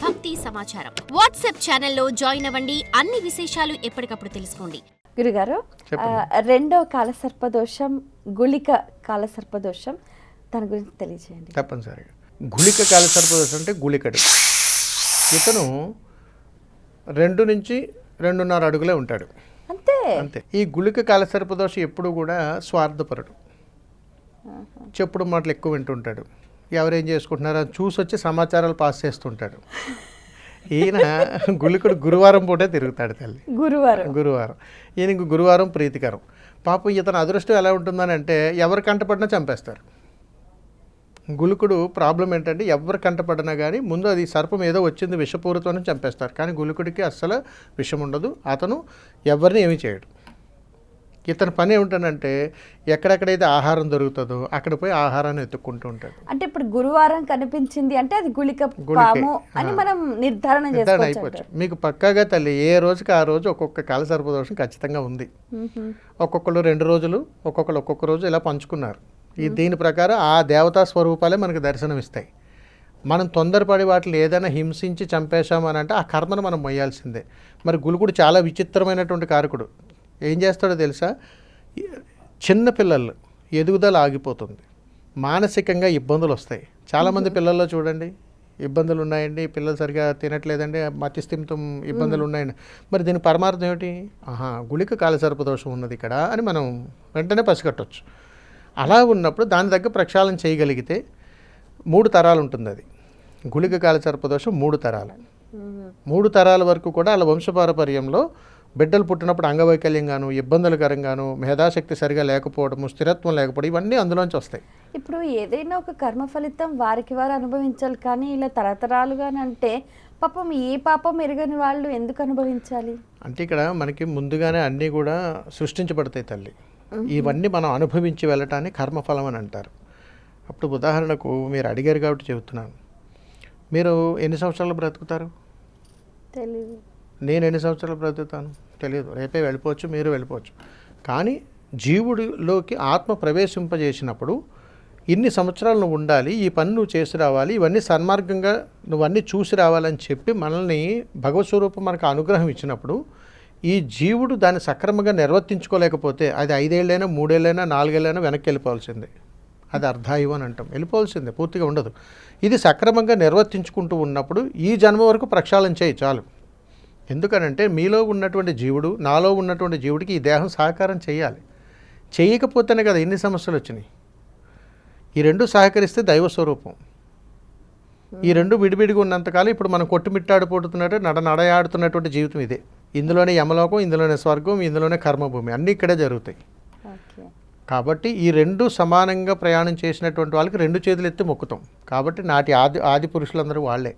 భక్తి సమాచారం. వాట్సాప్ ఛానల్లో జాయిన్ అవ్వండి. అన్ని విశేషాలు ఎప్పటికప్పుడు తెలుసుకోండి. గురుగారు, రెండో కాలసర్పదోషం, గుళిక కాలసర్పదోషం, దాని గురించి తెలియజేయండి. తప్పనిసరిగా. గుళిక కాలసర్పదోషం అంటే గుళికడు. ఇతను 2 నుంచి 2.5 అడుగులే ఉంటాడు, అంతే అంతే. ఈ గుళిక కాలసర్పదోషం ఎప్పుడు కూడా స్వార్థపరుడు, చెప్పుడు మాటలు ఎక్కువ వింటుంటాడు, ఎవరేం చేసుకుంటున్నారో చూసి వచ్చి సమాచారాలు పాస్ చేస్తుంటాడు. ఈయన గుళికుడు గురువారం పూటే తిరుగుతాడు తల్లి. గురువారం ఈయనకు గురువారం ప్రీతికరం. పాపం ఇతను అదృష్టం ఎలా ఉంటుందని అంటే ఎవరు కంటపడినా చంపేస్తారు. గుళికుడు ప్రాబ్లం ఏంటంటే ఎవరు కంటపడినా కానీ ముందు అది సర్పం ఏదో వచ్చింది విషపూరితమని చంపేస్తారు. కానీ గుళికుడికి అస్సలు విషం ఉండదు, అతను ఎవరిని ఏమీ చేయడు. ఇతని పని ఏమిటంటే ఎక్కడెక్కడైతే ఆహారం దొరుకుతుందో అక్కడ పోయి ఆహారాన్ని ఎత్తుక్కుంటూ ఉంటాడు. అంటే ఇప్పుడు గురువారం కనిపించింది అంటే అది గుళిక పాము అని మనం నిర్ధారణ అయిపోవచ్చు. మీకు పక్కాగా తల్లి ఏ రోజుకి ఆ రోజు ఒక్కొక్క కాలసర్పదోషం ఖచ్చితంగా ఉంది. ఒక్కొక్కరు 2 రోజులు, ఒక్కొక్క రోజు ఇలా పంచుకున్నారు. దీని ప్రకారం ఆ దేవతా స్వరూపాలే మనకు దర్శనం ఇస్తాయి. మనం తొందరపడి వాటిని ఏదైనా హింసించి చంపేశామని అంటే ఆ కర్మను మనం మొయ్యాల్సిందే. మరి గుళికుడు చాలా విచిత్రమైనటువంటి కారకుడు. ఏం చేస్తాడో తెలుసా? చిన్నపిల్లలు ఎదుగుదల ఆగిపోతుంది, మానసికంగా ఇబ్బందులు వస్తాయి. చాలామంది పిల్లల్లో చూడండి ఇబ్బందులు ఉన్నాయండి, పిల్లలు సరిగా తినట్లేదండి, మతిస్థిమితం ఇబ్బందులు ఉన్నాయండి. మరి దీని పరమార్థం ఏమిటి? గుళిక కాలసర్పదోషం ఉన్నది ఇక్కడ అని మనం వెంటనే పసిగట్టవచ్చు. అలా ఉన్నప్పుడు దాని దగ్గర ప్రక్షాళన చేయగలిగితే 3 తరాలు ఉంటుంది. అది గుళిక కాలసర్పదోషం 3 తరాలు. 3 తరాల వరకు కూడా అలా వంశపారపర్యంలో బిడ్డలు పుట్టినప్పుడు అంగవైకల్యంగాను, ఇబ్బందులకరంగాను, మేధాశక్తి సరిగా లేకపోవడము, స్థిరత్వం లేకపోవడం, ఇవన్నీ అందులోంచి వస్తాయి. ఇప్పుడు ఏదైనా ఒక కర్మ ఫలితం వారికి వారు అనుభవించాలి, కానీ ఇలా తరతరాలుగానంటే పాపం ఏ పాపం ఎరగని వాళ్ళు ఎందుకు అనుభవించాలి? అంటే ఇక్కడ మనకి ముందుగానే అన్నీ కూడా సృష్టించబడతాయి తల్లి. ఇవన్నీ మనం అనుభవించి వెళ్ళటాన్ని కర్మఫలం అని అంటారు. అప్పుడు ఉదాహరణకు మీరు అడిగారు కాబట్టి చెబుతున్నాను. మీరు ఎన్ని సంవత్సరాలు బ్రతుకుతారు? తెలియదు. నేను ఎన్ని సంవత్సరాలు బ్రతుకుతాను తెలియదు. రేపే వెళ్ళిపోవచ్చు, మీరు వెళ్ళిపోవచ్చు. కానీ జీవుడిలోకి ఆత్మ ప్రవేశింపజేసినప్పుడు ఇన్ని సంవత్సరాలు నువ్వు ఉండాలి, ఈ పని నువ్వు చేసి రావాలి, ఇవన్నీ సన్మార్గంగా నువ్వన్నీ చూసి రావాలని చెప్పి మనల్ని భగవత్ స్వరూపం మనకు అనుగ్రహం ఇచ్చినప్పుడు ఈ జీవుడు దాన్ని సక్రమంగా నిర్వర్తించుకోలేకపోతే అది 5 ఏళ్ళైనా 3 ఏళ్ళైనా 4 ఏళ్ళైనా వెనక్కి వెళ్ళిపోవాల్సిందే. అది అర్ధాయువు అని అంటాం, వెళ్ళిపోవాల్సిందే, పూర్తిగా ఉండదు. ఇది సక్రమంగా నిర్వర్తించుకుంటూ ఉన్నప్పుడు ఈ జన్మ వరకు ప్రక్షాళన చేయి చాలు. ఎందుకనంటే మీలో ఉన్నటువంటి జీవుడు, నాలో ఉన్నటువంటి జీవుడికి ఈ దేహం సహకారం చేయాలి. చేయకపోతేనే కదా ఎన్ని సమస్యలు వచ్చినాయి. ఈ 2 సహకరిస్తే దైవస్వరూపం. ఈ 2 విడివిడిగా ఉన్నంతకాలం ఇప్పుడు మనం కొట్టుమిట్టాడిపోతున్నట్టు నడయాడుతున్నటువంటి జీవితం ఇదే. ఇందులోనే యమలోకం, ఇందులోనే స్వర్గం, ఇందులోనే కర్మభూమి, అన్నీ ఇక్కడే జరుగుతాయి. కాబట్టి ఈ 2 సమానంగా ప్రయాణం చేసినటువంటి వాళ్ళకి 2 చేతులు ఎత్తి మొక్కుతాం. కాబట్టి నాటి ఆది పురుషులందరూ వాళ్ళే.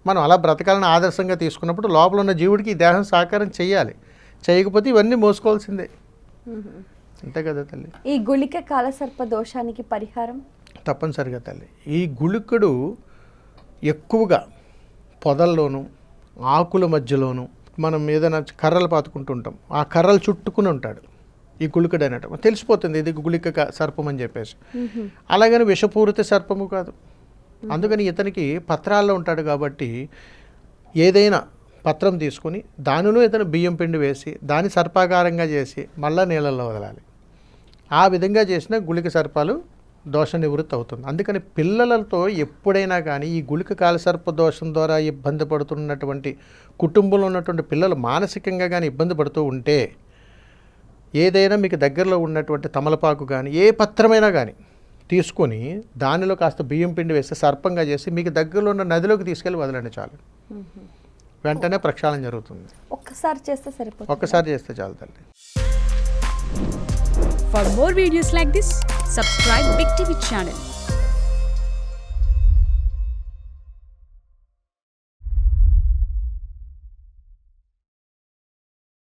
మనం అలా బ్రతకాలని ఆదర్శంగా తీసుకున్నప్పుడు లోపల ఉన్న జీవుడికి ఈ దేహం సహకారం చేయాలి. చేయకపోతే ఇవన్నీ మోసుకోవాల్సిందే. అంతే కదా తల్లి. ఈ గుళిక కాలసర్ప దోషానికి పరిహారం తప్పనిసరిగా తల్లి. ఈ గుళికుడు ఎక్కువగా పొదల్లోనూ ఆకుల మధ్యలోనూ మనం ఏదైనా కర్రలు పాతుకుంటుంటాం, ఆ కర్రలు చుట్టుకుని ఉంటాడు ఈ గుళికుడు అనేట. తెలిసిపోతుంది ఇది గుళిక సర్పం అని చెప్పేసి. అలాగని విషపూరిత సర్పము కాదు. అందుకని ఇతనికి పత్రాల్లో ఉంటాడు కాబట్టి ఏదైనా పత్రం తీసుకుని దానిలో ఇతను బియ్యం పిండి వేసి దాన్ని సర్పాకారంగా చేసి మళ్ళా నీళ్ళల్లో వదలాలి. ఆ విధంగా చేసిన గుళిక సర్పాలు దోష నివృత్తి అవుతుంది. అందుకని పిల్లలతో ఎప్పుడైనా కానీ ఈ గుళిక కాలసర్ప దోషం ద్వారా ఇబ్బంది పడుతున్నటువంటి కుటుంబంలో ఉన్నటువంటి పిల్లలు మానసికంగా కానీ ఇబ్బంది పడుతూ ఉంటే ఏదైనా మీకు దగ్గరలో ఉన్నటువంటి తమలపాకు కానీ ఏ పత్రమైనా కానీ తీసుకొని దానిలో కాస్త బియ్యం పిండి వేస్తే సర్పంగా చేసి మీకు దగ్గరలో ఉన్న నదిలోకి తీసుకెళ్ళి వదలండి చాలు. వెంటనే ప్రక్షాళన జరుగుతుంది. ఒక్కసారి చేస్తే సరిపోతుంది. ఒక్కసారి చేస్తే చాలు తల్లి. For more videos like this, subscribe Big TV channel.